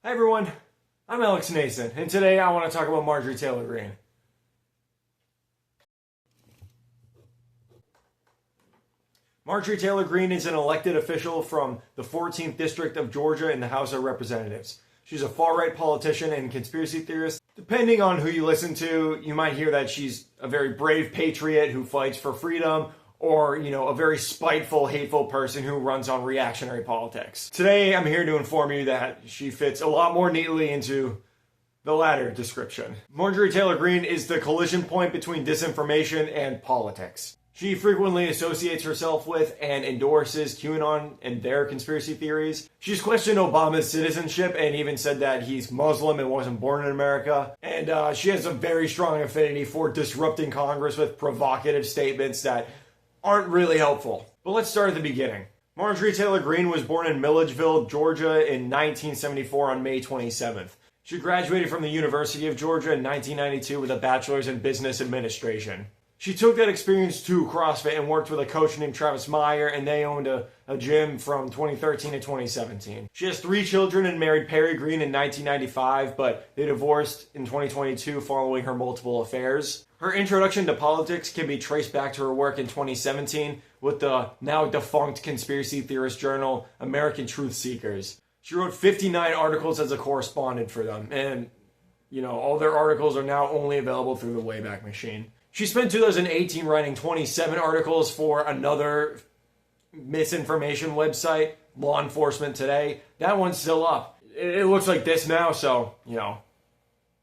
Hi everyone, I'm Alex Nason, and today I want to talk about Marjorie Taylor Greene. Marjorie Taylor Greene is an elected official from the 14th District of Georgia in the House of Representatives. She's a far-right politician and conspiracy theorist. Depending on who you listen to, you might hear that she's a very brave patriot who fights for freedom, or, a very spiteful, hateful person who runs on reactionary politics. Today, I'm here to inform you that she fits a lot more neatly into the latter description. Marjorie Taylor Greene is the collision point between disinformation and politics. She frequently associates herself with and endorses QAnon and their conspiracy theories. She's questioned Obama's citizenship and even said that he's Muslim and wasn't born in America. And she has a very strong affinity for disrupting Congress with provocative statements that aren't really helpful. But let's start at the beginning. Marjorie Taylor Greene was born in Milledgeville, Georgia in 1974 on May 27th. She graduated from the University of Georgia in 1992 with a bachelor's in business administration. She took that experience to CrossFit and worked with a coach named Travis Meyer, and they owned a gym from 2013 to 2017. She has 3 children and married Perry Greene in 1995, but they divorced in 2022 following her multiple affairs. Her introduction to politics can be traced back to her work in 2017 with the now defunct conspiracy theorist journal American Truth Seekers. She wrote 59 articles as a correspondent for them, and all their articles are now only available through the Wayback Machine. She spent 2018 writing 27 articles for another misinformation website, Law Enforcement Today. That one's still up. It looks like this now, so,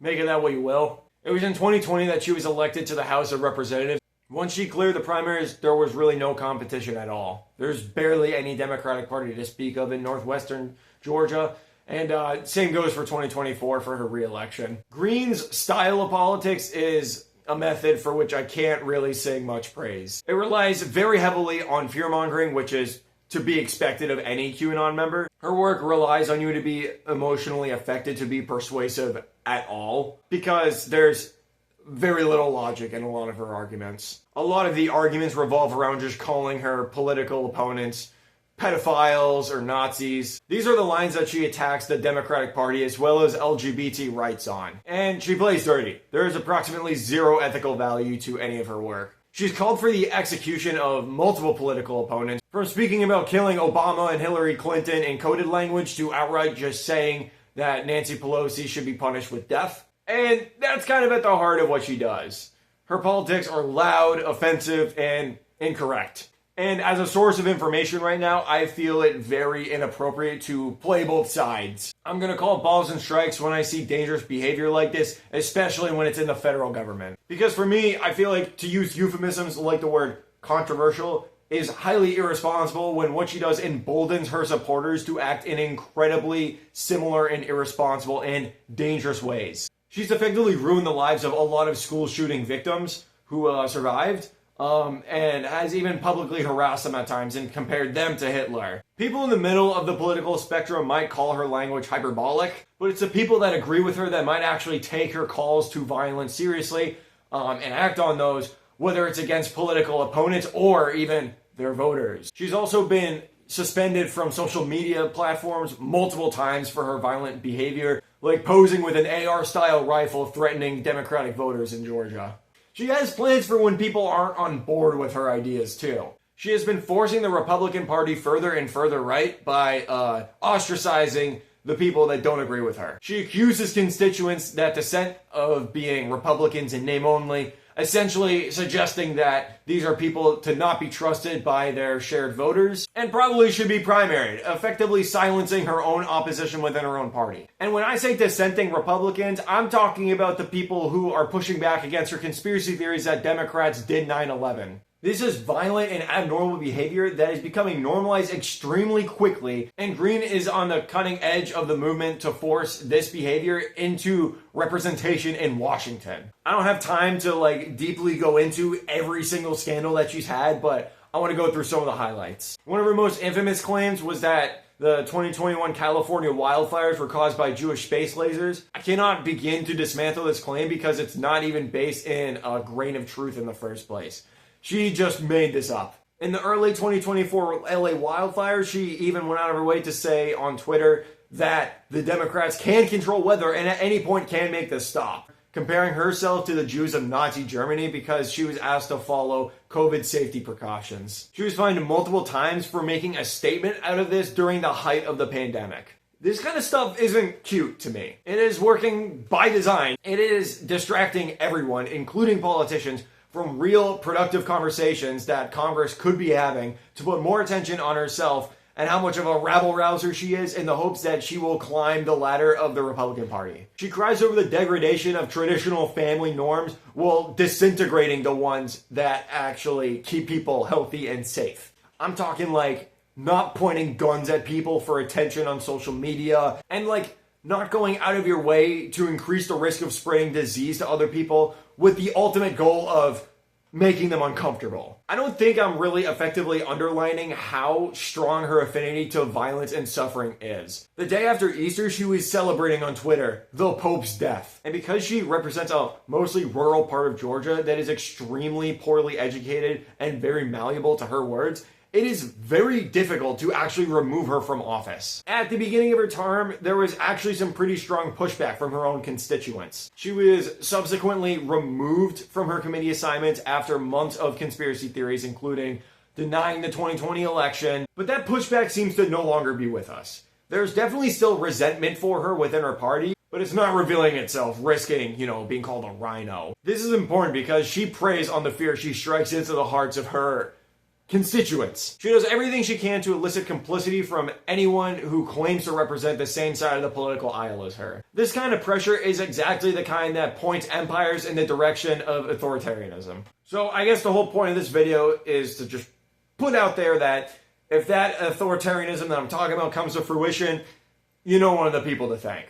make of that what you will. It was in 2020 that she was elected to the House of Representatives. Once she cleared the primaries, there was really no competition at all. There's barely any Democratic Party to speak of in northwestern Georgia. And same goes for 2024 for her re-election. Greene's style of politics is a method for which I can't really sing much praise. It relies very heavily on fear-mongering, which is to be expected of any QAnon member. Her work relies on you to be emotionally affected to be persuasive at all, because there's very little logic in a lot of her arguments. A lot of the arguments revolve around just calling her political opponents pedophiles or Nazis. These are the lines that she attacks the Democratic Party as well as LGBT rights on. And she plays dirty. There is approximately zero ethical value to any of her work. She's called for the execution of multiple political opponents, from speaking about killing Obama and Hillary Clinton in coded language to outright just saying that Nancy Pelosi should be punished with death. And that's kind of at the heart of what she does. Her politics are loud, offensive, and incorrect. And as a source of information right now, I feel it very inappropriate to play both sides. I'm going to call balls and strikes when I see dangerous behavior like this, especially when it's in the federal government. Because for me, I feel like to use euphemisms like the word controversial is highly irresponsible when what she does emboldens her supporters to act in incredibly similar and irresponsible and dangerous ways. She's effectively ruined the lives of a lot of school shooting victims who survived. And has even publicly harassed them at times and compared them to Hitler. People in the middle of the political spectrum might call her language hyperbolic, but it's the people that agree with her that might actually take her calls to violence seriously and act on those, whether it's against political opponents or even their voters. She's also been suspended from social media platforms multiple times for her violent behavior, like posing with an AR-style rifle threatening Democratic voters in Georgia. She has plans for when people aren't on board with her ideas, too. She has been forcing the Republican Party further and further right by ostracizing the people that don't agree with her. She accuses constituents that dissent of being Republicans in name only, essentially suggesting that these are people to not be trusted by their shared voters and probably should be primaried, effectively silencing her own opposition within her own party. And when I say dissenting Republicans, I'm talking about the people who are pushing back against her conspiracy theories that Democrats did 9/11. This is violent and abnormal behavior that is becoming normalized extremely quickly, and Greene is on the cutting edge of the movement to force this behavior into representation in Washington. I don't have time to deeply go into every single scandal that she's had, but I want to go through some of the highlights. One of her most infamous claims was that the 2021 California wildfires were caused by Jewish space lasers. I cannot begin to dismantle this claim because it's not even based in a grain of truth in the first place. She just made this up. In the early 2024 LA wildfires, she even went out of her way to say on Twitter that the Democrats can control weather and at any point can make this stop, comparing herself to the Jews of Nazi Germany because she was asked to follow COVID safety precautions. She was fined multiple times for making a statement out of this during the height of the pandemic. This kind of stuff isn't cute to me. It is working by design. It is distracting everyone, including politicians, from real productive conversations that Congress could be having to put more attention on herself and how much of a rabble-rouser she is in the hopes that she will climb the ladder of the Republican Party. She cries over the degradation of traditional family norms while disintegrating the ones that actually keep people healthy and safe. I'm talking like not pointing guns at people for attention on social media and like not going out of your way to increase the risk of spreading disease to other people with the ultimate goal of making them uncomfortable. I don't think I'm really effectively underlining how strong her affinity to violence and suffering is. The day after Easter, she was celebrating on Twitter the Pope's death. And because she represents a mostly rural part of Georgia that is extremely poorly educated and very malleable to her words, it is very difficult to actually remove her from office. At the beginning of her term, there was actually some pretty strong pushback from her own constituents. She was subsequently removed from her committee assignments after months of conspiracy theories, including denying the 2020 election, but that pushback seems to no longer be with us. There's definitely still resentment for her within her party, but it's not revealing itself, risking, being called a rhino. This is important because she preys on the fear she strikes into the hearts of her constituents. She does everything she can to elicit complicity from anyone who claims to represent the same side of the political aisle as her. This kind of pressure is exactly the kind that points empires in the direction of authoritarianism. So I guess the whole point of this video is to just put out there that if that authoritarianism that I'm talking about comes to fruition, you know one of the people to thank.